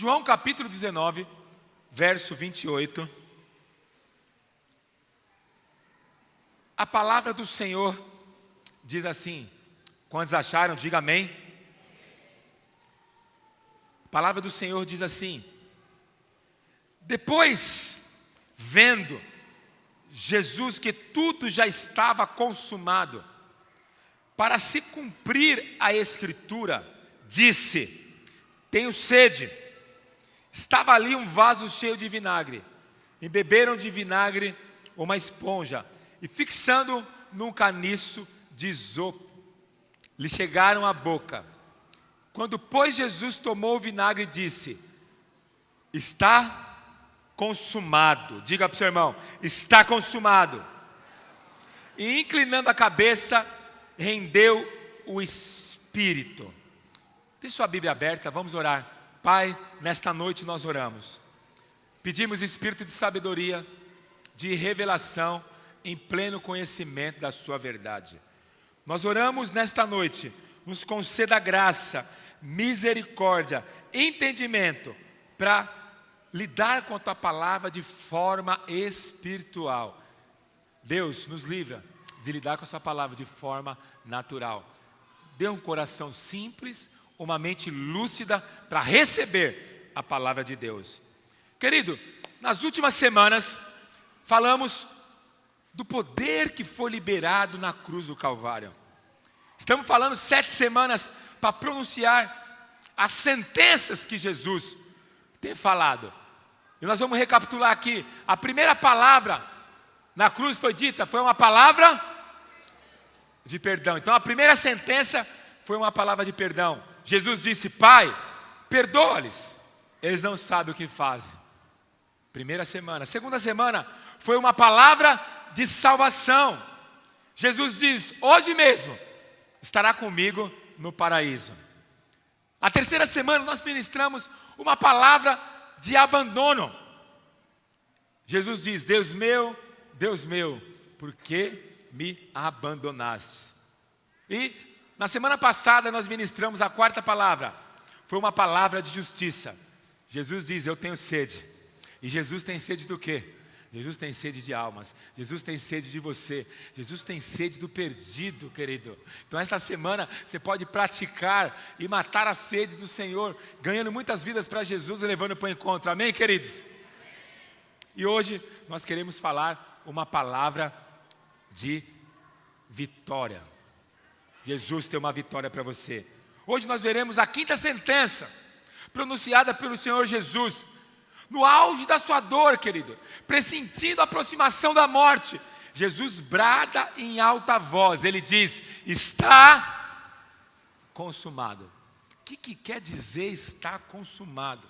João capítulo 19, verso 28. A palavra do Senhor diz assim. Quantos acharam? Diga amém. A palavra do Senhor diz assim: depois, vendo Jesus que tudo já estava consumado, para se cumprir a Escritura, disse: tenho sede. Estava ali um vaso cheio de vinagre. Embeberam de vinagre uma esponja e, fixando num caniço de isopo, lhe chegaram à boca. Quando, pois, Jesus tomou o vinagre, disse: está consumado. Diga para o seu irmão: está consumado. E, inclinando a cabeça, rendeu o espírito. Deixe sua Bíblia aberta, vamos orar. Pai, nesta noite nós oramos. Pedimos espírito de sabedoria, de revelação, em pleno conhecimento da sua verdade. Nós oramos nesta noite, nos conceda graça, misericórdia, entendimento, para lidar com a tua palavra de forma espiritual. Deus, nos livra de lidar com a sua palavra de forma natural. Dê um coração simples, uma mente lúcida para receber a palavra de Deus. Querido, nas últimas semanas falamos do poder que foi liberado na cruz do Calvário. Estamos falando 7 semanas para pronunciar as sentenças que Jesus tem falado. E nós vamos recapitular aqui. A primeira palavra na cruz foi dita, foi uma palavra de perdão. Então a primeira sentença foi uma palavra de perdão. Jesus disse: Pai, perdoa-lhes, eles não sabem o que fazem. Primeira semana. Segunda semana foi uma palavra de salvação. Jesus diz: hoje mesmo estará comigo no paraíso. A terceira semana nós ministramos uma palavra de abandono. Jesus diz: Deus meu, por que me abandonaste? E na semana passada nós ministramos a quarta palavra. Foi uma palavra de justiça. Jesus diz: eu tenho sede. E Jesus tem sede do quê? Jesus tem sede de almas. Jesus tem sede de você. Jesus tem sede do perdido, querido. Então esta semana você pode praticar e matar a sede do Senhor, ganhando muitas vidas para Jesus e levando para o encontro. Amém, queridos? E hoje nós queremos falar uma palavra de vitória. Jesus tem uma vitória para você. Hoje nós veremos a quinta sentença pronunciada pelo Senhor Jesus. No auge da sua dor, querido, pressentindo a aproximação da morte, Jesus brada em alta voz. Ele diz: está consumado. O que quer dizer está consumado?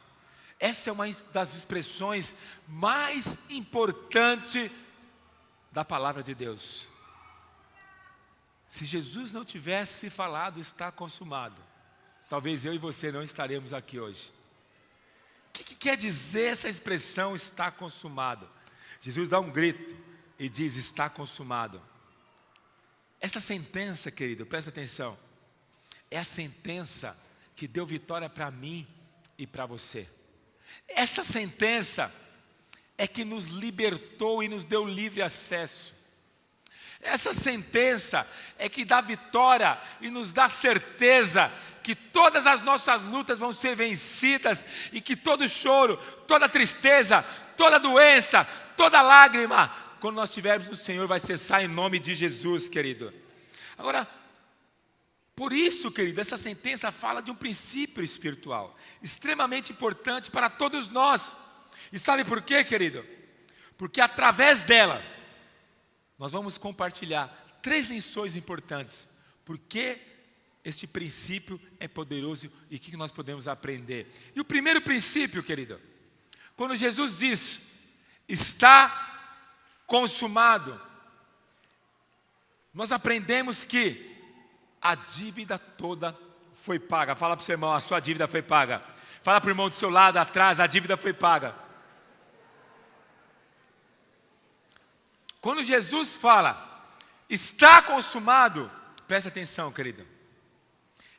Essa é uma das expressões mais importantes da palavra de Deus. Se Jesus não tivesse falado está consumado, talvez eu e você não estaremos aqui hoje. O que quer dizer essa expressão está consumado? Jesus dá um grito e diz: está consumado. Esta sentença, querido, presta atenção, é a sentença que deu vitória para mim e para você. Essa sentença é que nos libertou e nos deu livre acesso. Essa sentença é que dá vitória e nos dá certeza que todas as nossas lutas vão ser vencidas e que todo choro, toda tristeza, toda doença, toda lágrima, quando nós estivermos no Senhor, vai cessar em nome de Jesus, querido. Agora, por isso, querido, essa sentença fala de um princípio espiritual, extremamente importante para todos nós. E sabe por quê, querido? Porque através dela, nós vamos compartilhar 3 lições importantes. Por que este princípio é poderoso e o que nós podemos aprender? E o primeiro princípio, querido, quando Jesus diz, está consumado, nós aprendemos que a dívida toda foi paga. Fala para o seu irmão: a sua dívida foi paga. Fala para o irmão do seu lado, atrás: a dívida foi paga. Quando Jesus fala, está consumado, presta atenção, querido.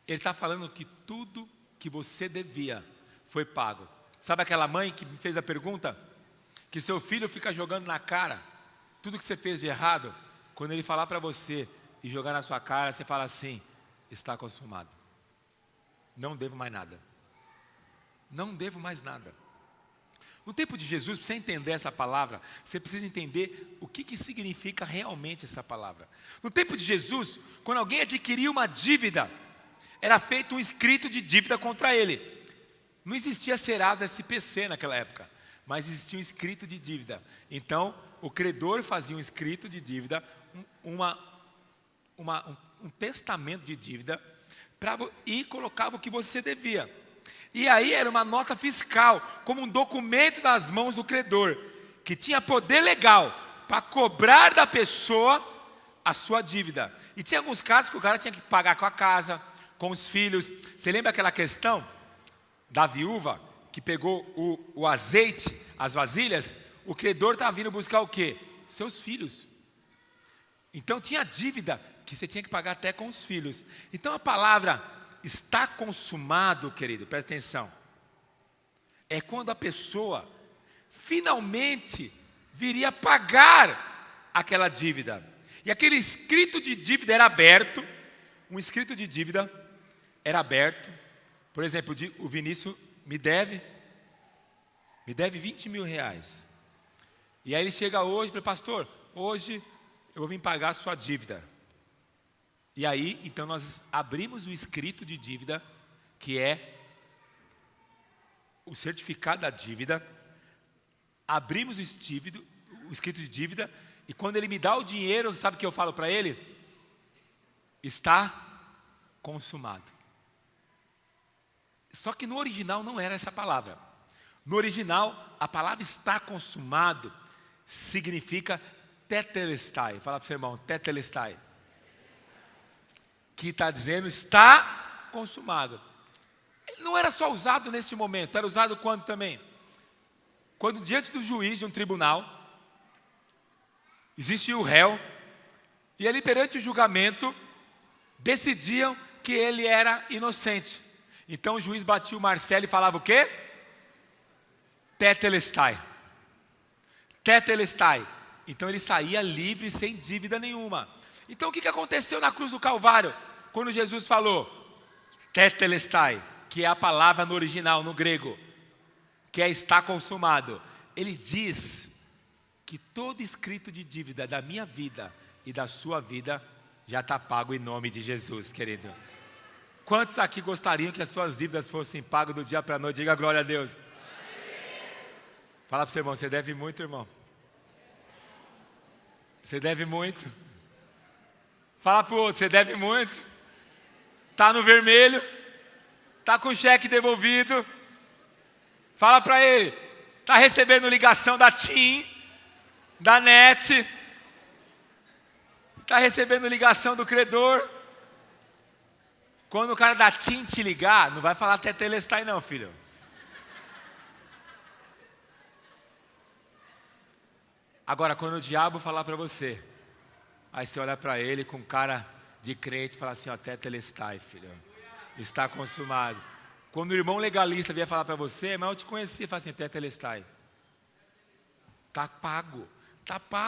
Ele está falando que tudo que você devia foi pago. Sabe aquela mãe que me fez a pergunta? Que seu filho fica jogando na cara tudo que você fez de errado. Quando ele falar para você e jogar na sua cara, você fala assim: está consumado. Não devo mais nada. Não devo mais nada. No tempo de Jesus, para você entender essa palavra, você precisa entender o que significa realmente essa palavra. No tempo de Jesus, quando alguém adquiria uma dívida, era feito um escrito de dívida contra ele. Não existia Serasa SPC naquela época, mas existia um escrito de dívida. Então, o credor fazia um escrito de dívida, um testamento de dívida, e colocava o que você devia. E aí era uma nota fiscal, como um documento nas mãos do credor, que tinha poder legal para cobrar da pessoa a sua dívida. E tinha alguns casos que o cara tinha que pagar com a casa, com os filhos. Você lembra aquela questão da viúva que pegou o azeite, as vasilhas? O credor estava vindo buscar o quê? Seus filhos. Então tinha dívida que você tinha que pagar até com os filhos. Então a palavra está consumado, querido, presta atenção, é quando a pessoa finalmente viria pagar aquela dívida. E aquele escrito de dívida era aberto. Um escrito de dívida era aberto. Por exemplo, o Vinícius me deve 20 mil reais. E aí ele chega hoje e fala: pastor, hoje eu vou vir pagar a sua dívida. E aí, então nós abrimos o escrito de dívida, que é o certificado da dívida. Abrimos o escrito de dívida, e quando ele me dá o dinheiro, sabe o que eu falo para ele? Está consumado. Só que no original não era essa palavra. No original, a palavra está consumado significa tetelestai. Fala para o seu irmão, tetelestai. Que está dizendo está consumado. Não era só usado neste momento, era usado quando também? Quando diante do juiz de um tribunal, existia o réu, e ali perante o julgamento, decidiam que ele era inocente. Então o juiz batia o martelo e falava o quê? Tetelestai. Tetelestai. Então ele saía livre, sem dívida nenhuma. Então o que aconteceu na cruz do Calvário? Quando Jesus falou tetelestai, que é a palavra no original, no grego, que é está consumado. Ele diz que todo escrito de dívida da minha vida e da sua vida já está pago em nome de Jesus, querido. Quantos aqui gostariam que as suas dívidas fossem pagas do dia para a noite? Diga glória a Deus. Fala para o seu irmão, você deve muito, irmão. Você deve muito. Fala para o outro, você deve muito. Está no vermelho. Está com o cheque devolvido. Fala para ele. Está recebendo ligação da TIM, da NET. Está recebendo ligação do credor. Quando o cara da TIM te ligar, não vai falar tetelestai não, filho. Agora, quando o diabo falar para você, aí você olha para ele com cara de crente e fala assim, ó, tetelestai, filho. Está consumado. Quando o irmão legalista vier falar para você, mas eu te conheci, fala assim, tetelestai. Está pago,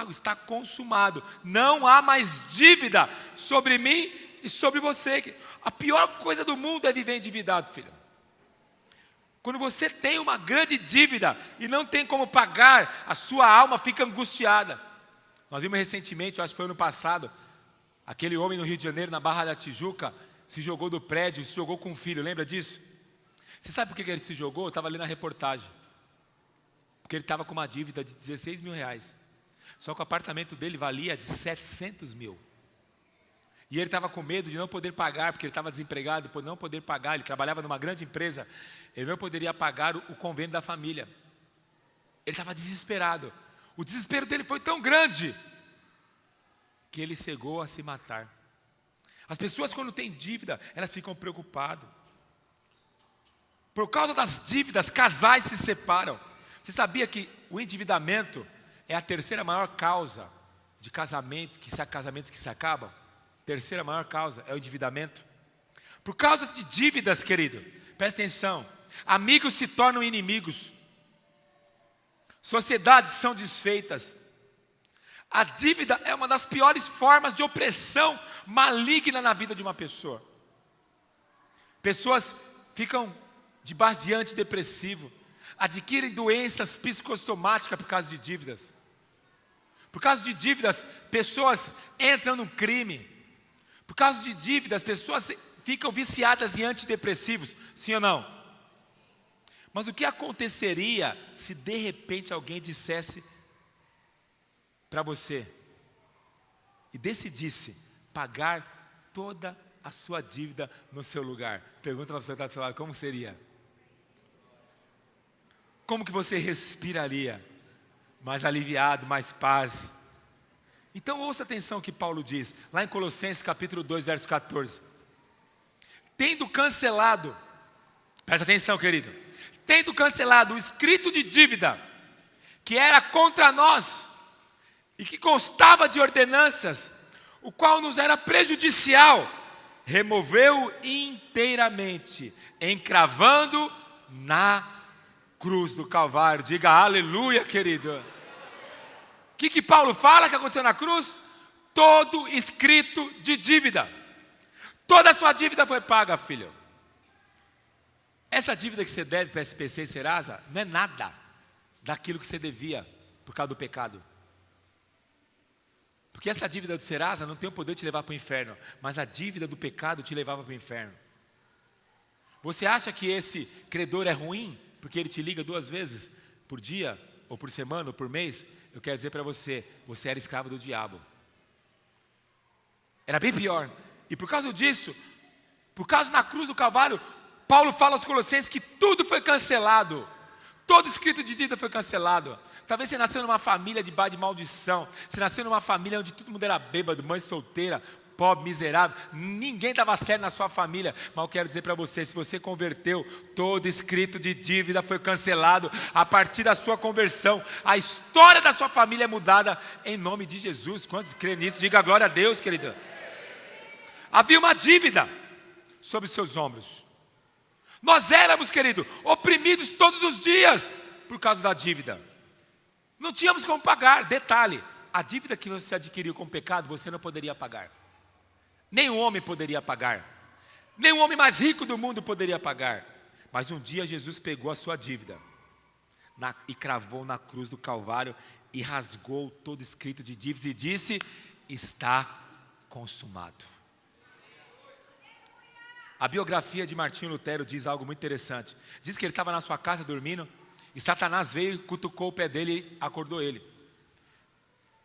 está consumado. Não há mais dívida sobre mim e sobre você. A pior coisa do mundo é viver endividado, filho. Quando você tem uma grande dívida e não tem como pagar, a sua alma fica angustiada. Nós vimos recentemente, eu acho que foi ano passado, aquele homem no Rio de Janeiro, na Barra da Tijuca, se jogou do prédio, se jogou com um filho, lembra disso? Você sabe por que ele se jogou? Eu estava ali na reportagem. Porque ele estava com uma dívida de 16 mil reais. Só que o apartamento dele valia de 700 mil. E ele estava com medo de não poder pagar, porque ele estava desempregado, por não poder pagar, ele trabalhava numa grande empresa, ele não poderia pagar o convênio da família. Ele estava desesperado. O desespero dele foi tão grande, que ele chegou a se matar. As pessoas quando têm dívida, elas ficam preocupadas. Por causa das dívidas, casais se separam. Você sabia que o endividamento é a terceira maior causa de casamentos que se acabam? Terceira maior causa é o endividamento. Por causa de dívidas, querido, presta atenção, amigos se tornam inimigos, sociedades são desfeitas. A dívida é uma das piores formas de opressão maligna na vida de uma pessoa. Pessoas ficam debaixo de antidepressivo, adquirem doenças psicossomáticas por causa de dívidas. Por causa de dívidas, pessoas entram no crime. Por causa de dívidas, pessoas ficam viciadas em antidepressivos, sim ou não? Mas o que aconteceria se de repente alguém dissesse para você e decidisse pagar toda a sua dívida no seu lugar? Pergunta para a pessoa que está do seu lado, como seria? Como que você respiraria? Mais aliviado, mais paz. Então ouça atenção o que Paulo diz, lá em Colossenses capítulo 2, verso 14. Tendo cancelado, presta atenção, querido, tendo cancelado o escrito de dívida, que era contra nós, e que constava de ordenanças, o qual nos era prejudicial, removeu inteiramente, encravando na cruz do Calvário. Diga aleluia, querido. O que Paulo fala que aconteceu na cruz? Todo escrito de dívida. Toda a sua dívida foi paga, filho. Essa dívida que você deve para SPC e Serasa não é nada daquilo que você devia por causa do pecado. Porque essa dívida do Serasa não tem o poder de te levar para o inferno, mas a dívida do pecado te levava para o inferno. Você acha que esse credor é ruim porque ele te liga 2 vezes por dia, ou por semana, ou por mês? Eu quero dizer para você, você era escravo do diabo. Era bem pior. E por causa disso, por causa na cruz do Calvário, Paulo fala aos Colossenses que tudo foi cancelado. Todo escrito de dívida foi cancelado. Talvez você nasceu numa família de maldição. Você nasceu numa família onde todo mundo era bêbado, mãe solteira, pobre, miserável. Ninguém dava certo na sua família. Mas eu quero dizer para você, se você converteu, todo escrito de dívida foi cancelado. A partir da sua conversão, a história da sua família é mudada em nome de Jesus. Quantos creem nisso? Diga glória a Deus, querido. Havia uma dívida sobre seus ombros. Nós éramos, querido, oprimidos todos os dias por causa da dívida. Não tínhamos como pagar. Detalhe, a dívida que você adquiriu com o pecado, você não poderia pagar. Nenhum homem poderia pagar. Nenhum homem mais rico do mundo poderia pagar. Mas um dia Jesus pegou a sua dívida e cravou na cruz do Calvário e rasgou todo escrito de dívidas e disse, está consumado. A biografia de Martinho Lutero diz algo muito interessante. Diz que ele estava na sua casa dormindo e Satanás veio, cutucou o pé dele e acordou ele.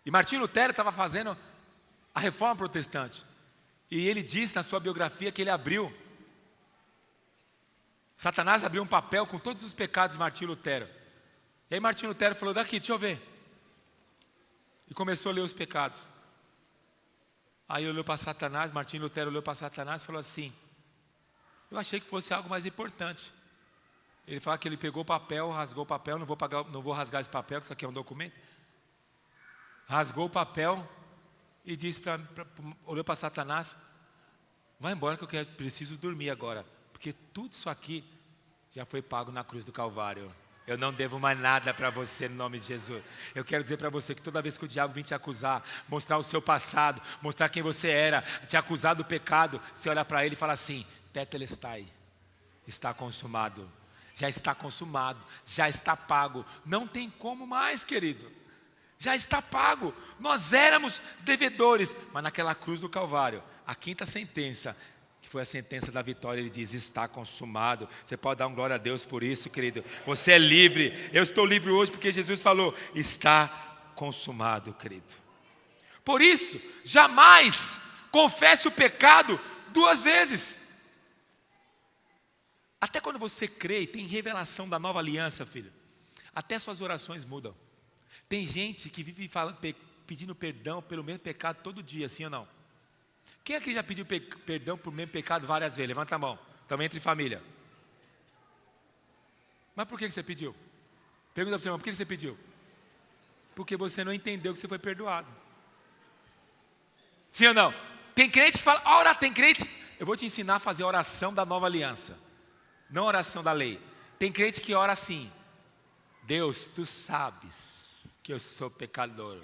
E Martinho Lutero estava fazendo a reforma protestante. E ele diz na sua biografia que ele abriu. Satanás abriu um papel com todos os pecados de Martinho Lutero. E aí Martinho Lutero falou, daqui, deixa eu ver. E começou a ler os pecados. Aí olhou para Satanás, Martinho Lutero olhou para Satanás e falou assim, eu achei que fosse algo mais importante. Ele fala que ele pegou o papel, rasgou o papel, não vou rasgar esse papel, que isso aqui é um documento. Rasgou o papel e disse olhou para Satanás, vai embora que eu preciso dormir agora, porque tudo isso aqui já foi pago na cruz do Calvário. Eu não devo mais nada para você no nome de Jesus. Eu quero dizer para você que toda vez que o diabo vir te acusar, mostrar o seu passado, mostrar quem você era, te acusar do pecado, você olha para ele e fala assim, tetelestai, está consumado, já está consumado, já está pago, não tem como mais, querido, já está pago. Nós éramos devedores, mas naquela cruz do Calvário, a quinta sentença, que foi a sentença da vitória, ele diz, está consumado. Você pode dar um glória a Deus por isso, querido. Você é livre, eu estou livre hoje porque Jesus falou, está consumado, querido. Por isso, jamais confesse o pecado 2 vezes. Até quando você crê e tem revelação da nova aliança, filho, até suas orações mudam. Tem gente que vive pedindo perdão pelo mesmo pecado todo dia, sim ou não? Quem aqui já pediu perdão por mesmo pecado várias vezes? Levanta a mão. Estamos entre família. Mas por que você pediu? Pergunta para o seu irmão, por que você pediu? Porque você não entendeu que você foi perdoado. Sim ou não? Tem crente que fala, ora, tem crente. Eu vou te ensinar a fazer a oração da nova aliança. Não a oração da lei. tem crente que ora assim: Deus, tu sabes que eu sou pecador.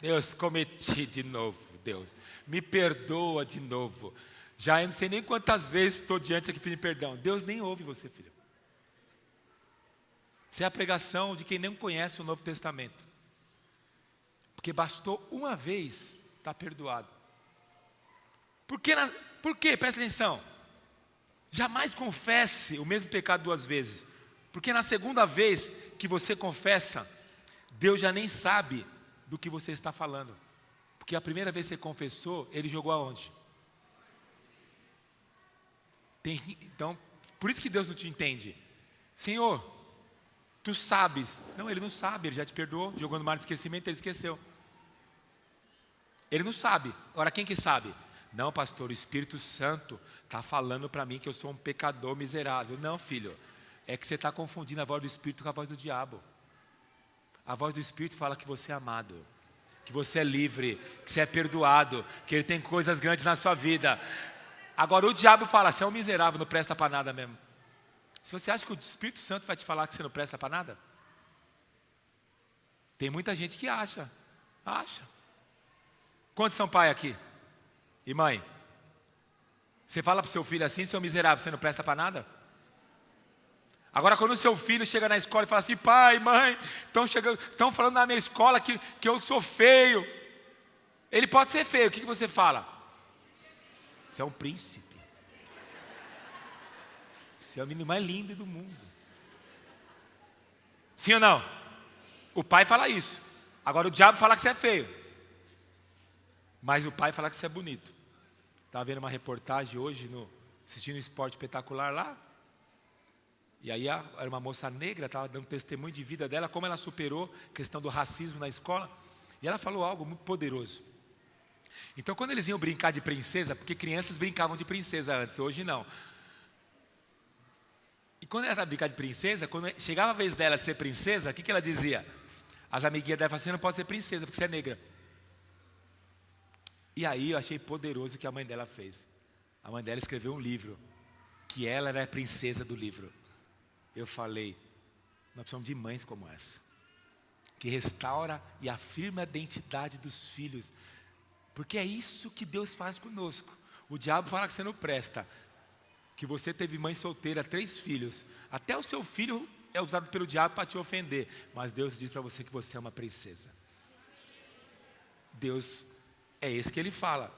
Deus, cometi de novo, Deus. Me perdoa de novo. Já eu não sei nem quantas vezes estou diante aqui pedindo perdão. Deus nem ouve você, filho. Isso é a pregação de quem não conhece o Novo Testamento. Porque bastou uma vez estar perdoado. Por quê? Presta atenção. Jamais confesse o mesmo pecado duas vezes. Porque na segunda vez que você confessa, Deus já nem sabe do que você está falando. Porque a primeira vez que você confessou, Ele jogou aonde? Então, por isso que Deus não te entende. Senhor, tu sabes. Não, Ele não sabe, Ele já te perdoou, jogou no mar de esquecimento, Ele esqueceu. Ele não sabe. Agora, quem que sabe? Não, pastor, o Espírito Santo está falando para mim que eu sou um pecador miserável. Não, filho, é que você está confundindo a voz do Espírito com a voz do diabo. A voz do Espírito fala que você é amado, que você é livre, que você é perdoado, que Ele tem coisas grandes na sua vida. Agora o diabo fala: você é um miserável, não presta para nada mesmo. Se você acha que o Espírito Santo vai te falar que você não presta para nada, tem muita gente que acha. Quantos são pai aqui? E mãe? Você fala para o seu filho assim: seu miserável, você não presta para nada? Agora quando o seu filho chega na escola e fala assim: pai, mãe, estão falando na minha escola que eu sou feio. Ele pode ser feio, o que você fala? Você é um príncipe. Você é o menino mais lindo do mundo. Sim ou não? O pai fala isso. Agora o diabo fala que você é feio. Mas o pai fala que você é bonito. Estava vendo uma reportagem hoje, assistindo um Esporte Espetacular lá. E aí era uma moça negra, estava dando testemunho de vida dela, como ela superou a questão do racismo na escola. E ela falou algo muito poderoso. Então quando eles iam brincar de princesa, porque crianças brincavam de princesa antes, hoje não. E quando ela estava brincando de princesa, quando chegava a vez dela de ser princesa, o que ela dizia? As amiguinhas dela falavam assim: você não pode ser princesa, porque você é negra. E aí eu achei poderoso o que a mãe dela fez. A mãe dela escreveu um livro, que ela era a princesa do livro. Eu falei: nós precisamos de mães como essa, que restaura e afirma a identidade dos filhos. Porque é isso que Deus faz conosco. O diabo fala que você não presta, que você teve mãe solteira, 3 filhos. Até o seu filho é usado pelo diabo para te ofender. Mas Deus diz para você que você é uma princesa. Deus, é esse que Ele fala.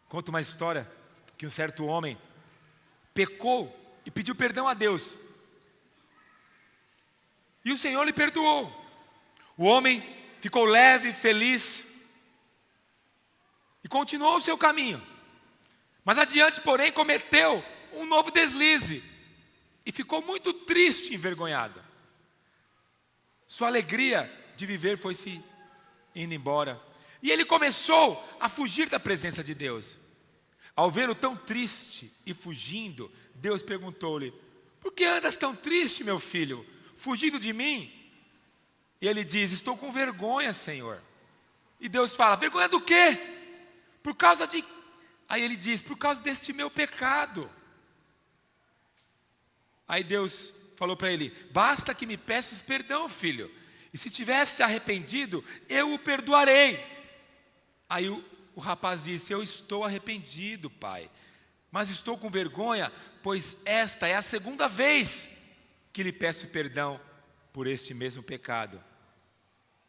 Conta uma história que um certo homem pecou e pediu perdão a Deus. E o Senhor lhe perdoou. O homem ficou leve, feliz e continuou o seu caminho. Mas adiante, porém, cometeu um novo deslize e ficou muito triste e envergonhado. Sua alegria de viver foi se indo embora. E ele começou a fugir da presença de Deus. Ao vê-lo tão triste e fugindo, Deus perguntou-lhe: por que andas tão triste, meu filho, fugindo de mim? E ele diz: estou com vergonha, Senhor. E Deus fala: vergonha do quê? Por causa de... Aí ele diz: por causa deste meu pecado. Aí Deus falou para ele: basta que me peças perdão, filho, e se tivesse arrependido, eu o perdoarei. Aí o rapaz disse: eu estou arrependido, pai, mas estou com vergonha, pois esta é a segunda vez que lhe peço perdão por este mesmo pecado.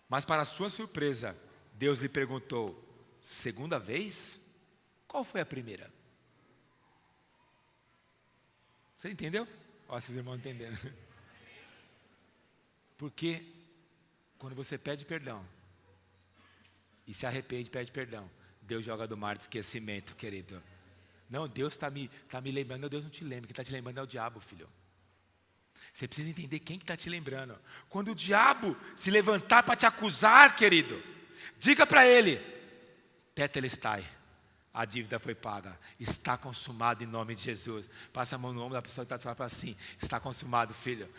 Mas para sua surpresa, Deus lhe perguntou: segunda vez? Qual foi a primeira? Você entendeu? Olha, se os irmãos entenderam. Porque quando você pede perdão e se arrepende, pede perdão, Deus joga do mar de esquecimento, querido. Não, Deus está me lembrando. Não, Deus não te lembra. Quem está te lembrando é o diabo, filho. Você precisa entender quem que está te lembrando. Quando o diabo se levantar para te acusar, querido, diga para ele: tetelestai, a dívida foi paga, está consumado em nome de Jesus. Passa a mão no ombro da pessoa que está do seu lado e fala assim: está consumado, filho,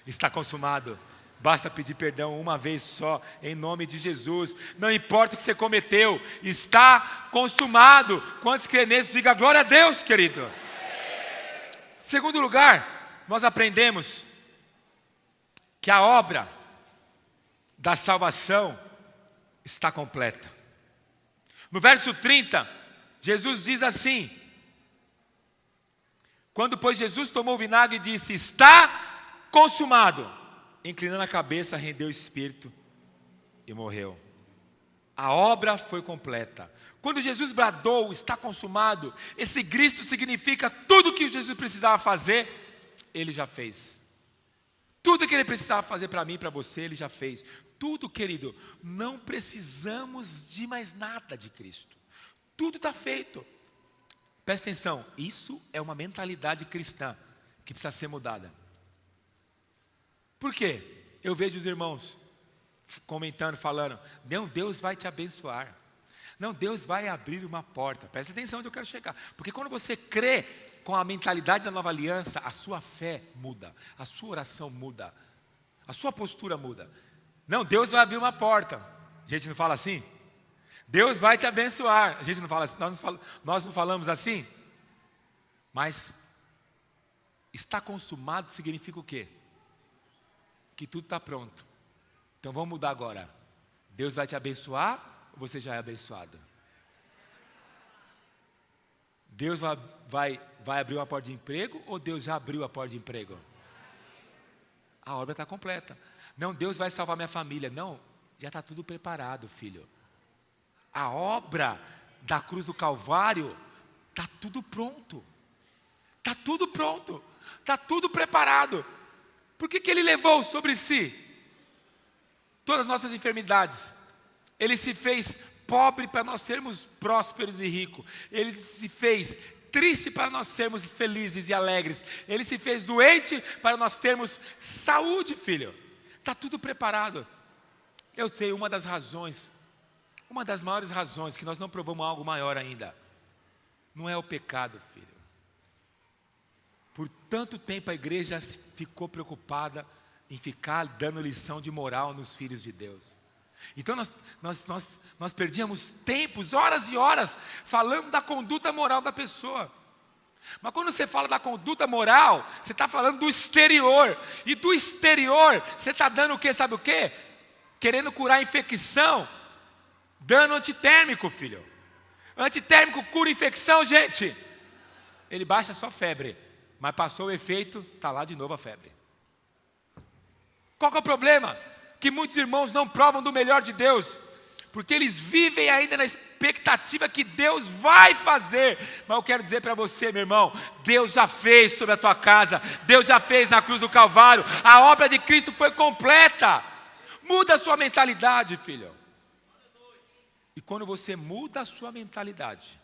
está consumado. Basta pedir perdão uma vez só, em nome de Jesus. Não importa o que você cometeu, está consumado. Quantos crentes, diga glória a Deus, querido. Segundo lugar, nós aprendemos que a obra da salvação está completa. No verso 30, Jesus diz assim: quando, pois, Jesus tomou o vinagre e disse: está consumado, inclinando a cabeça, rendeu o espírito e morreu. A obra foi completa. Quando Jesus bradou, está consumado, esse grito significa tudo o que Jesus precisava fazer, Ele já fez. Tudo que Ele precisava fazer para mim e para você, Ele já fez. Tudo, querido, não precisamos de mais nada de Cristo. Tudo está feito. Presta atenção, isso é uma mentalidade cristã que precisa ser mudada. Por quê? Eu vejo os irmãos comentando, falando: não, Deus vai te abençoar. Não, Deus vai abrir uma porta. Presta atenção onde eu quero chegar. Porque quando você crê com a mentalidade da nova aliança, a sua fé muda, a sua oração muda, a sua postura muda. Não, Deus vai abrir uma porta. A gente não fala assim? Deus vai te abençoar. A gente não fala assim, nós não falamos assim? Mas está consumado significa o quê? Que tudo está pronto. Então vamos mudar agora. Deus vai te abençoar ou você já é abençoado? Deus vai abrir uma porta de emprego ou Deus já abriu a porta de emprego? A obra está completa. Não, Deus vai salvar minha família. Não, já está tudo preparado, filho. A obra da cruz do Calvário está tudo pronto. Está tudo pronto. Está tudo preparado. Por que Ele levou sobre si todas as nossas enfermidades? Ele se fez pobre para nós sermos prósperos e ricos. Ele se fez triste para nós sermos felizes e alegres. Ele se fez doente para nós termos saúde, filho. Está tudo preparado. Eu sei uma das maiores razões que nós não provamos algo maior ainda, não é o pecado, filho. Por tanto tempo a igreja ficou preocupada em ficar dando lição de moral nos filhos de Deus. Então nós perdíamos tempos, horas e horas, falando da conduta moral da pessoa. Mas quando você fala da conduta moral, você está falando do exterior. E do exterior, você está dando o quê? Sabe o quê? Querendo curar a infecção, dando antitérmico, filho. Antitérmico cura infecção, gente. Ele baixa só febre, mas passou o efeito, está lá de novo a febre. Qual que é o problema? Que muitos irmãos não provam do melhor de Deus, porque eles vivem ainda na expectativa que Deus vai fazer. Mas eu quero dizer para você, meu irmão, Deus já fez sobre a tua casa, Deus já fez na cruz do Calvário, a obra de Cristo foi completa. Muda a sua mentalidade, filho. E quando você muda a sua mentalidade,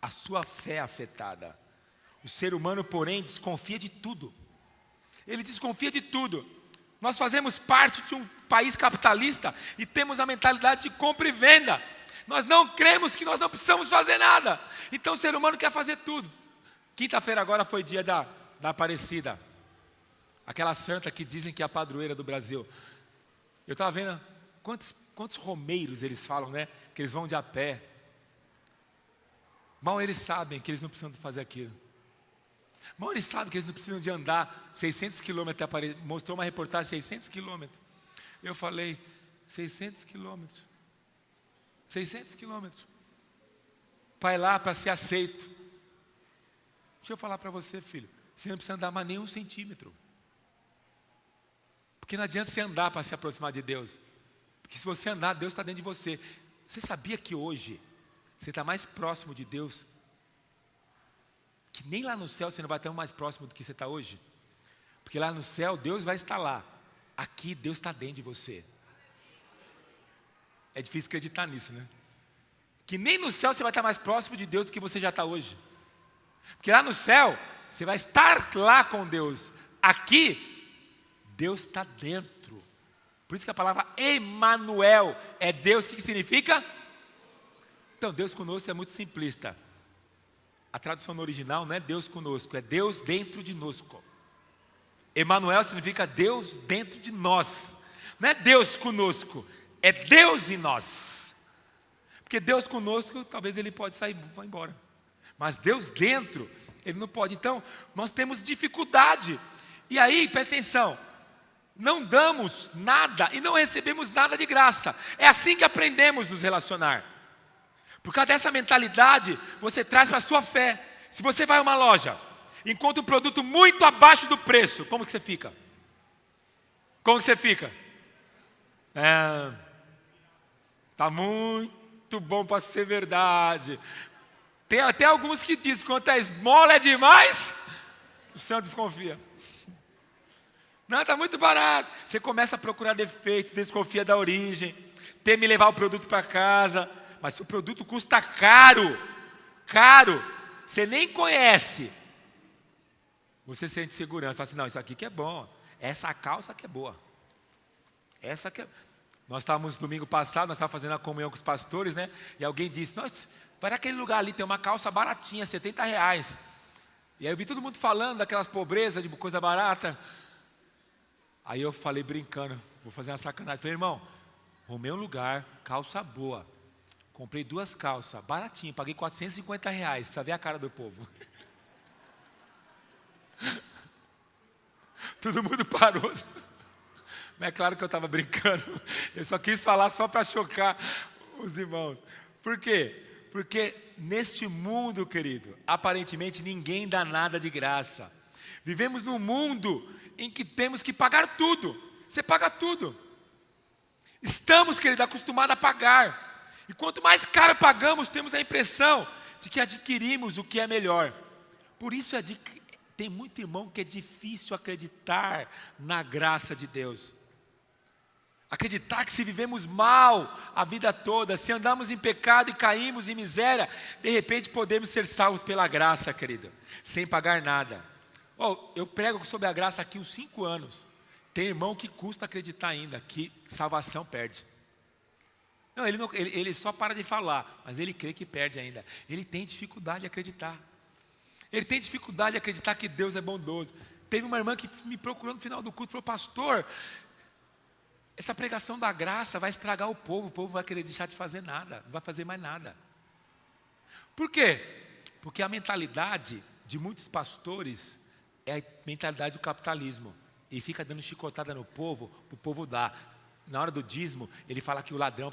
a sua fé é afetada. O ser humano, porém, desconfia de tudo. Ele desconfia de tudo. Nós fazemos parte de um país capitalista e temos a mentalidade de compra e venda. Nós não cremos que nós não precisamos fazer nada. Então o ser humano quer fazer tudo. Quinta-feira agora foi dia da Aparecida. Aquela santa que dizem que é a padroeira do Brasil. Eu estava vendo quantos romeiros eles falam, né? Que eles vão de a pé. Mal eles sabem que eles não precisam fazer aquilo. Mal eles sabem que eles não precisam de andar 600 quilômetros. Mostrou uma reportagem, 600 quilômetros. Eu falei, 600 quilômetros. 600 quilômetros. Para ir lá, para ser aceito. Deixa eu falar para você, filho. Você não precisa andar mais nem 1 centímetro. Porque não adianta você andar para se aproximar de Deus. Porque se você andar, Deus está dentro de você. Você sabia que hoje você está mais próximo de Deus? Que nem lá no céu você não vai estar mais próximo do que você está hoje? Porque lá no céu Deus vai estar lá. Aqui Deus está dentro de você. É difícil acreditar nisso, né? Que nem no céu você vai estar mais próximo de Deus do que você já está hoje. Porque lá no céu você vai estar lá com Deus. Aqui Deus está dentro. Por isso que a palavra Emmanuel é Deus. O que significa? Então, Deus conosco é muito simplista. A tradução no original não é Deus conosco, é Deus dentro de nós. Emmanuel significa Deus dentro de nós. Não é Deus conosco, é Deus em nós. Porque Deus conosco, talvez ele pode sair e vai embora. Mas Deus dentro, ele não pode. Então, nós temos dificuldade E aí, presta atenção, não damos nada e não recebemos nada de graça. É assim que aprendemos a nos relacionar. Por causa dessa mentalidade, você traz para a sua fé. Se você vai a uma loja, encontra um produto muito abaixo do preço, como que você fica? Como que você fica? Tá muito bom para ser verdade. Tem até alguns que dizem, quanto a esmola é demais, o santo desconfia. Não, está muito barato. Você começa a procurar defeito, desconfia da origem, teme levar o produto para casa. Mas se o produto custa caro, você nem conhece, você sente segurança. Fala assim, não, isso aqui que é bom. Essa calça que é boa. Essa que é... Nós estávamos domingo passado, nós estávamos fazendo a comunhão com os pastores, né? E alguém disse, nossa, vai naquele lugar ali, tem uma calça baratinha, R$70. E aí eu vi todo mundo falando daquelas pobrezas, de coisa barata. Aí eu falei brincando, vou fazer uma sacanagem. Falei, irmão, arrumei um lugar, calça boa. Comprei 2 calças, baratinho, paguei R$450. Precisa ver a cara do povo. Todo mundo parou. Mas é claro que eu estava brincando. Eu só quis falar só para chocar os irmãos. Por quê? Porque neste mundo, querido, aparentemente ninguém dá nada de graça. Vivemos num mundo em que temos que pagar tudo. Você paga tudo. Estamos, querido, acostumados a pagar. E quanto mais caro pagamos, temos a impressão de que adquirimos o que é melhor. Por isso tem muito irmão que é difícil acreditar na graça de Deus. Acreditar que se vivemos mal a vida toda, se andamos em pecado e caímos em miséria, de repente podemos ser salvos pela graça, querido, sem pagar nada. Eu prego sobre a graça aqui uns 5 anos. Tem irmão que custa acreditar ainda que salvação perde. Não, ele só para de falar, mas ele crê que perde ainda. Ele tem dificuldade de acreditar. Ele tem dificuldade de acreditar que Deus é bondoso. Teve uma irmã que me procurou no final do culto e falou, pastor, essa pregação da graça vai estragar o povo vai querer deixar de fazer nada, não vai fazer mais nada. Por quê? Porque a mentalidade de muitos pastores é a mentalidade do capitalismo. E fica dando chicotada no povo, para o povo dar. Na hora do dízimo, ele fala que o ladrão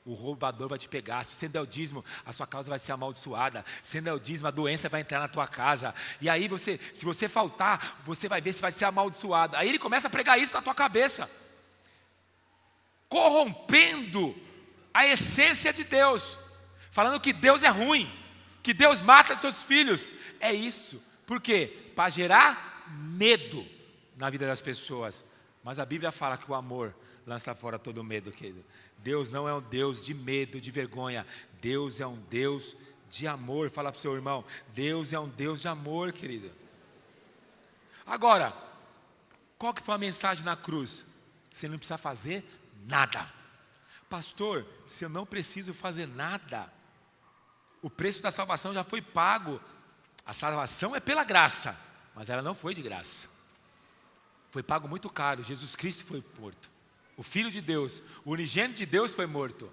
o roubador vai te pegar. Se você der o dízimo, a sua casa vai ser amaldiçoada. Se você der o dízimo, a doença vai entrar na tua casa. E aí se você faltar, você vai ver se vai ser amaldiçoado. Aí ele começa a pregar isso na tua cabeça, corrompendo a essência de Deus, falando que Deus é ruim, que Deus mata seus filhos. É isso. Por quê? Para gerar medo na vida das pessoas. Mas a Bíblia fala que o amor lança fora todo o medo, querido. Deus não é um Deus de medo, de vergonha. Deus é um Deus de amor. Fala para o seu irmão, Deus é um Deus de amor, querido. Agora, qual que foi a mensagem na cruz? Você não precisa fazer nada. Pastor, se eu não preciso fazer nada, o preço da salvação já foi pago. A salvação é pela graça, mas ela não foi de graça. Foi pago muito caro. Jesus Cristo foi morto. O Filho de Deus, o unigênito de Deus foi morto.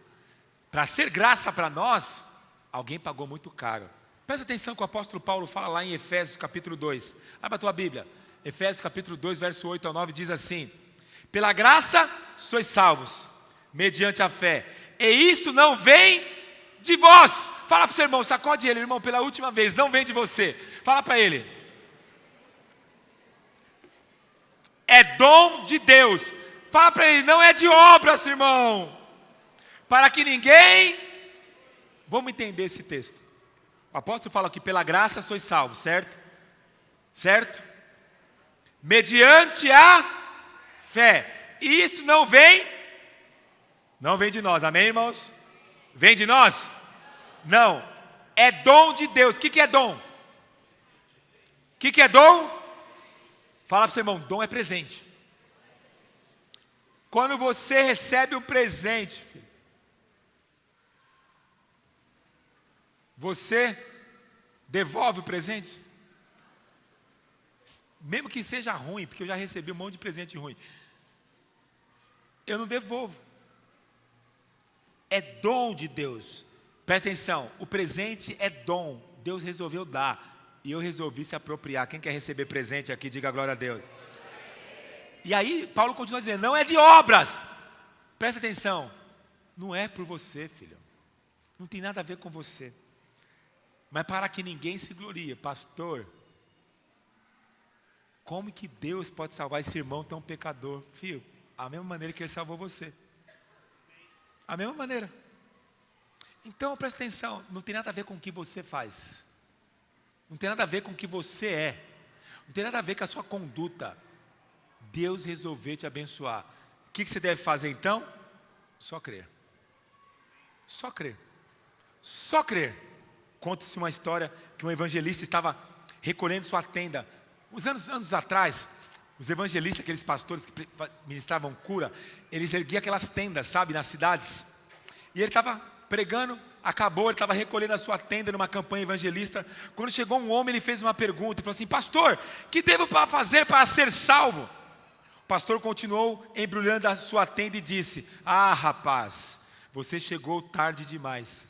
Para ser graça para nós, alguém pagou muito caro. Presta atenção que o apóstolo Paulo fala lá em Efésios capítulo 2. Abra a tua Bíblia. Efésios capítulo 2, verso 8 ao 9 diz assim: pela graça sois salvos, mediante a fé. E isto não vem de vós. Fala para o seu irmão, sacode ele, irmão, pela última vez, não vem de você. Fala para ele. É dom de Deus. Fala para ele, não é de obras, irmão. Para que ninguém... Vamos entender esse texto. O apóstolo fala que pela graça sois salvos, certo? Certo? Mediante a fé. E isso não vem de nós, amém, irmãos? Vem de nós? Não. É dom de Deus. O que é dom? O que é dom? Fala para o seu irmão, dom é presente. Quando você recebe um presente, filho, você devolve o presente? Mesmo que seja ruim, porque eu já recebi um monte de presente ruim. Eu não devolvo. É dom de Deus. Presta atenção, o presente é dom. Deus resolveu dar. E eu resolvi se apropriar. Quem quer receber presente aqui, diga glória a Deus. E aí Paulo continua dizendo, não é de obras. Presta atenção, não é por você, filho. Não tem nada a ver com você. Mas para que ninguém se glorie, pastor, como que Deus pode salvar esse irmão tão pecador? Filho, a mesma maneira que ele salvou você. A mesma maneira. Então presta atenção, não tem nada a ver com o que você faz. Não tem nada a ver com o que você é. Não tem nada a ver com a sua conduta. Deus resolveu te abençoar. O que você deve fazer então? Só crer. Só crer. Só crer. Conta-se uma história que um evangelista estava recolhendo sua tenda. Uns anos atrás, os evangelistas, aqueles pastores que ministravam cura, eles erguiam aquelas tendas, sabe, nas cidades. E ele estava pregando, acabou, ele estava recolhendo a sua tenda numa campanha evangelista. Quando chegou um homem, ele fez uma pergunta, ele falou assim, pastor, que devo fazer para ser salvo? O pastor continuou embrulhando a sua tenda e disse, ah rapaz, você chegou tarde demais.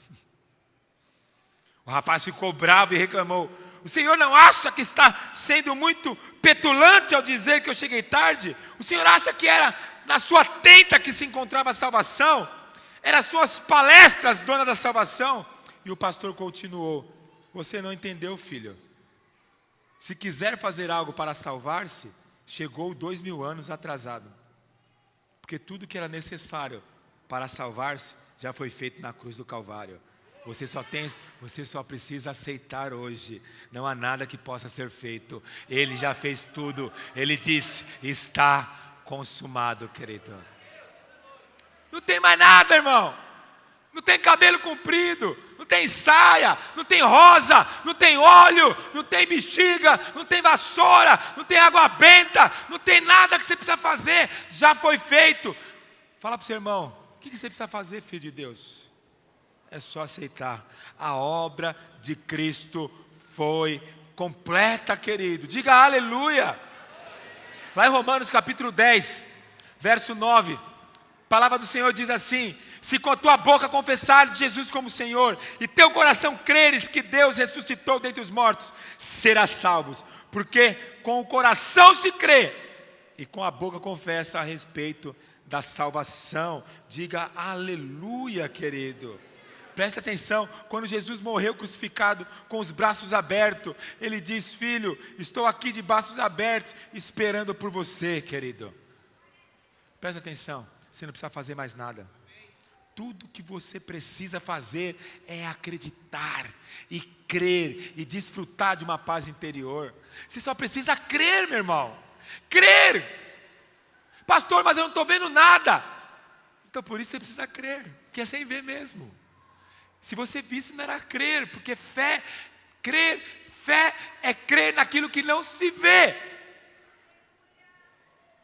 O rapaz ficou bravo e reclamou, o senhor não acha que está sendo muito petulante ao dizer que eu cheguei tarde? O senhor acha que era na sua tenda que se encontrava a salvação? Eram as suas palestras, dona da salvação? E o pastor continuou, você não entendeu, filho. Se quiser fazer algo para salvar-se, chegou 2000 anos atrasado. Porque tudo que era necessário para salvar-se, já foi feito na cruz do Calvário. Você só precisa aceitar hoje. Não há nada que possa ser feito. Ele já fez tudo. Ele disse, está consumado, querido. Não tem mais nada, irmão. Não tem cabelo comprido, não tem saia, não tem rosa, não tem óleo, não tem bexiga, não tem vassoura, não tem água benta, não tem nada que você precisa fazer. Já foi feito. Fala para o seu irmão, o que você precisa fazer, filho de Deus? É só aceitar. A obra de Cristo foi completa, querido. Diga aleluia. Lá em Romanos capítulo 10, verso 9, a palavra do Senhor diz assim, se com a tua boca confessares Jesus como Senhor, e teu coração creres que Deus ressuscitou dentre os mortos, serás salvos. Porque com o coração se crê, e com a boca confessa a respeito da salvação. Diga aleluia, querido. Presta atenção, quando Jesus morreu crucificado com os braços abertos, Ele diz, filho, estou aqui de braços abertos, esperando por você, querido. Presta atenção, você não precisa fazer mais nada. Tudo que você precisa fazer é acreditar e crer e desfrutar de uma paz interior. Você só precisa crer, meu irmão. Crer. Pastor, mas eu não estou vendo nada. Então por isso você precisa crer, porque é sem ver mesmo. Se você visse, não era crer, porque fé é crer naquilo que não se vê.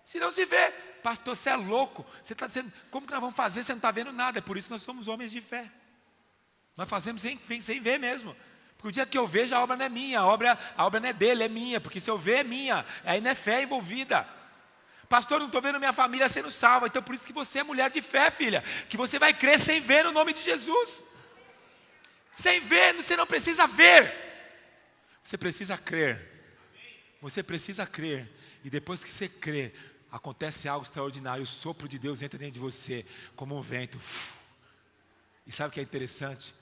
Se não se vê, pastor, você é louco, você está dizendo, como que nós vamos fazer, você não está vendo nada? É por isso que nós somos homens de fé. Nós fazemos sem ver mesmo. Porque o dia que eu vejo, a obra não é minha, a obra não é dele, é minha, porque se eu ver é minha, aí não é fé envolvida. Pastor, não estou vendo minha família sendo salva, então por isso que você é mulher de fé, filha, que você vai crer sem ver no nome de Jesus. Sem ver, você não precisa ver. Você precisa crer. Você precisa crer. E depois que você crê, acontece algo extraordinário. O sopro de Deus entra dentro de você, como um vento. E sabe o que é interessante?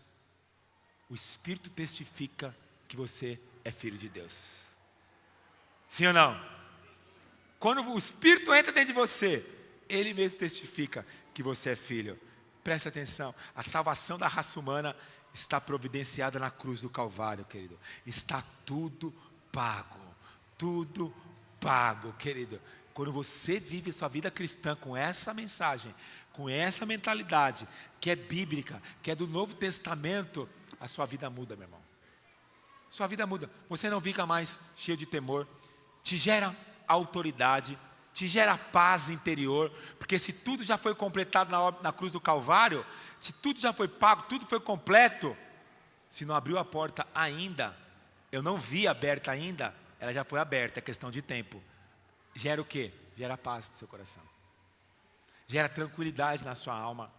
O Espírito testifica que você é filho de Deus. Sim ou não? Quando o Espírito entra dentro de você, Ele mesmo testifica que você é filho. Presta atenção, a salvação da raça humana está providenciada na cruz do Calvário, querido. Está tudo pago, querido. Quando você vive sua vida cristã com essa mensagem, com essa mentalidade, que é bíblica, que é do Novo Testamento, a sua vida muda, meu irmão. Sua vida muda. Você não fica mais cheio de temor. Te gera autoridade, te gera paz interior, porque se tudo já foi completado na cruz do Calvário, se tudo já foi pago, tudo foi completo, se não abriu a porta ainda, eu não vi aberta ainda, ela já foi aberta, é questão de tempo. Gera o quê? Gera paz no seu coração. Gera tranquilidade na sua alma.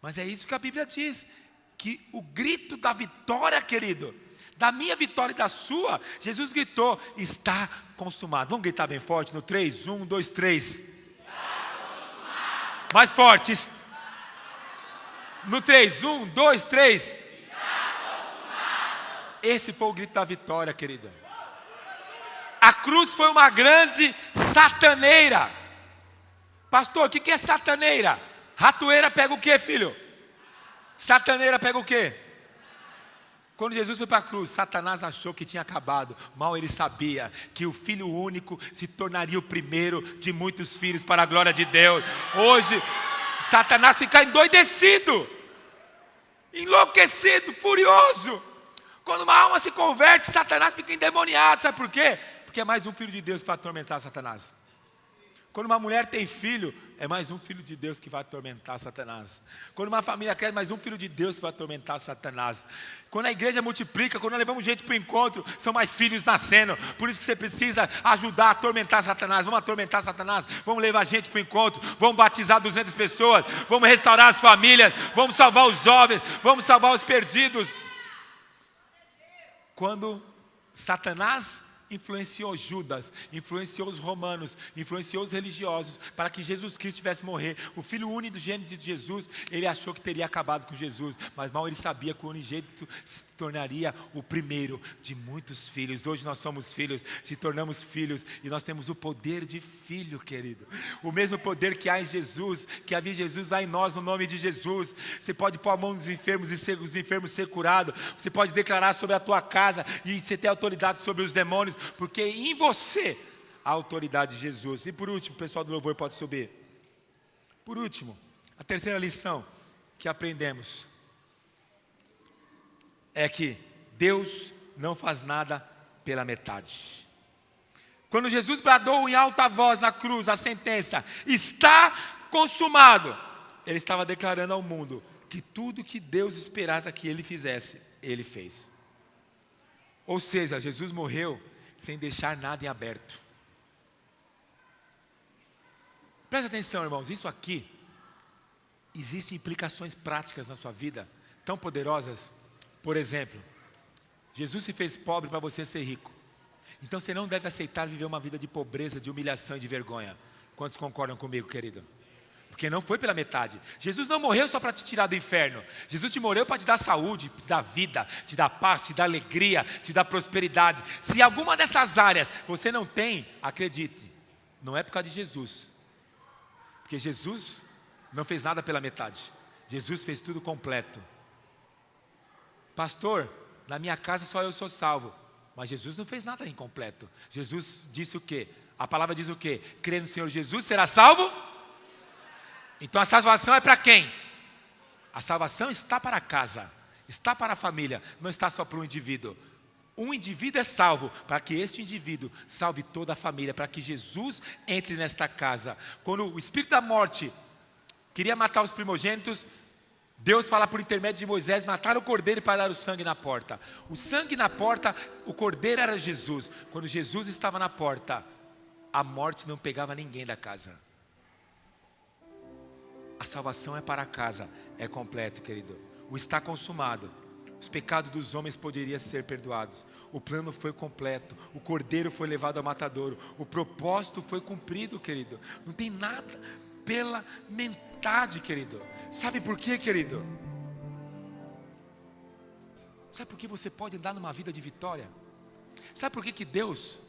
Mas é isso que a Bíblia diz, que o grito da vitória, querido, da minha vitória e da sua, Jesus gritou: está consumado. Vamos gritar bem forte no 3, 1, 2, 3. Mais forte. No 3, 1, 2, 3. Esse foi o grito da vitória, querida. A cruz foi uma grande sataneira. Pastor, o que é sataneira? Ratoeira pega o que, filho? Sataneira pega o que? Quando Jesus foi para a cruz, Satanás achou que tinha acabado. Mal ele sabia que o filho único se tornaria o primeiro de muitos filhos para a glória de Deus. Hoje, Satanás fica endoidecido, enlouquecido, furioso. Quando uma alma se converte, Satanás fica endemoniado. Sabe por quê? Porque é mais um filho de Deus que vai atormentar Satanás. Quando uma mulher tem filho, é mais um filho de Deus que vai atormentar Satanás. Quando uma família cresce, mais um filho de Deus que vai atormentar Satanás. Quando a igreja multiplica, quando nós levamos gente para o encontro, são mais filhos nascendo. Por isso que você precisa ajudar a atormentar Satanás. Vamos atormentar Satanás, vamos levar gente para o encontro, vamos batizar 200 pessoas, vamos restaurar as famílias, vamos salvar os jovens, vamos salvar os perdidos. Quando Satanás influenciou Judas, influenciou os romanos, influenciou os religiosos, para que Jesus Cristo tivesse morrer, o filho unigênito de Jesus, ele achou que teria acabado com Jesus, mas mal ele sabia que o unigênito se tornaria o primeiro de muitos filhos. Hoje nós somos filhos, se tornamos filhos, e nós temos o poder de filho, querido. O mesmo poder que há em Jesus, que havia em Jesus, há em nós, no nome de Jesus. Você pode pôr a mão nos enfermos e os enfermos ser curados. Você pode declarar sobre a tua casa e você ter autoridade sobre os demônios, porque em você a autoridade de Jesus. E por último, o pessoal do louvor pode subir. Por último, a terceira lição que aprendemos é que Deus não faz nada pela metade. Quando Jesus bradou em alta voz na cruz a sentença: está consumado, ele estava declarando ao mundo que tudo que Deus esperasse que ele fizesse, ele fez. Ou seja, Jesus morreu sem deixar nada em aberto. Presta atenção, irmãos, isso aqui existem implicações práticas na sua vida tão poderosas. Por exemplo, Jesus se fez pobre para você ser rico. Então você não deve aceitar viver uma vida de pobreza, de humilhação e de vergonha. Quantos concordam comigo, querido? Porque não foi pela metade. Jesus não morreu só para te tirar do inferno. Jesus te morreu para te dar saúde, te dar vida, te dar paz, te dar alegria, te dar prosperidade. Se alguma dessas áreas você não tem, acredite, não é por causa de Jesus. Porque Jesus não fez nada pela metade. Jesus fez tudo completo. Pastor, na minha casa só eu sou salvo. Mas Jesus não fez nada incompleto. Jesus disse o quê? A palavra diz o quê? Crê no Senhor Jesus, será salvo? Então a salvação é para quem? A salvação está para a casa, está para a família, não está só para um indivíduo. Um indivíduo é salvo para que este indivíduo salve toda a família, para que Jesus entre nesta casa. Quando o espírito da morte queria matar os primogênitos, Deus fala por intermédio de Moisés: matar o cordeiro para dar o sangue na porta. O sangue na porta, o cordeiro era Jesus. Quando Jesus estava na porta, a morte não pegava ninguém da casa. A salvação é para a casa, é completo, querido. O está consumado. Os pecados dos homens poderiam ser perdoados. O plano foi completo. O cordeiro foi levado ao matadouro. O propósito foi cumprido, querido. Não tem nada pela metade, querido. Sabe por quê, querido? Sabe por que você pode andar numa vida de vitória? Sabe por que Deus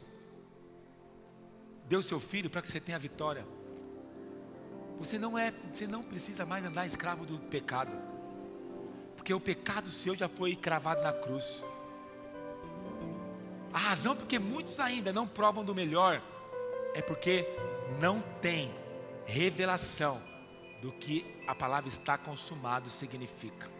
deu seu filho para que você tenha vitória? Você não precisa mais andar escravo do pecado, porque o pecado seu já foi cravado na cruz. A razão porque muitos ainda não provam do melhor é porque não tem revelação do que a palavra está consumado significa.